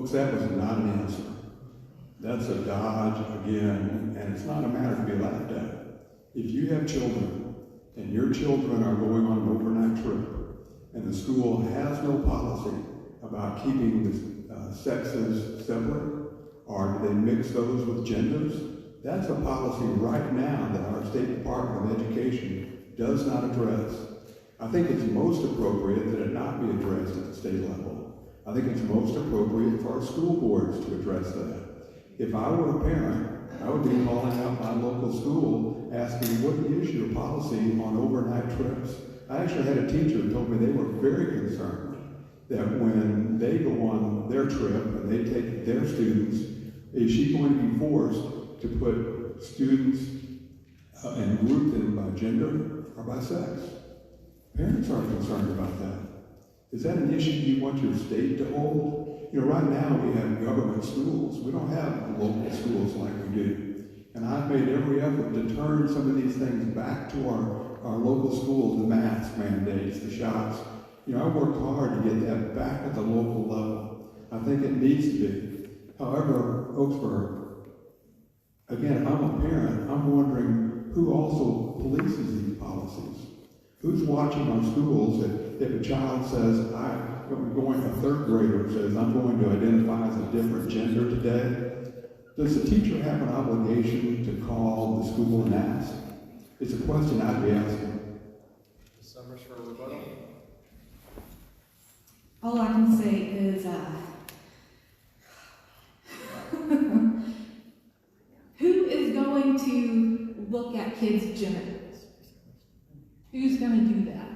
Folks, that was not an answer. That's a dodge again, and it's not a matter to be laughed at. If you have children, and your children are going on an overnight trip, and the school has no policy about keeping the sexes separate, or do they mix those with genders? That's a policy right now that our State Department of Education does not address. I think it's most appropriate that it not be addressed at the state level. I think it's most appropriate for our school boards to address that. If I were a parent, I would be calling out my local school asking, what is your policy on overnight trips? I actually had a teacher who told me they were very concerned that when they go on their trip and they take their students, is she going to be forced to put students and group them by gender or by sex? Parents are concerned about that. Is that an issue you want your state to hold? You know, right now we have government schools. We don't have local schools like we do. And I've made every effort to turn some of these things back to our local schools, the mask mandates, the shots. You know, I worked hard to get that back at the local level. I think it needs to be. However, Oaksburg, again, if I'm a parent, I'm wondering who also polices these policies. Who's watching our schools if a child says, a third grader says, I'm going to identify as a different gender today? Does the teacher have an obligation to call the school and ask? It's a question I'd be asking. Summers for rebuttal. All I can say is, who is going to look at kids' genitals? Who's going to do that?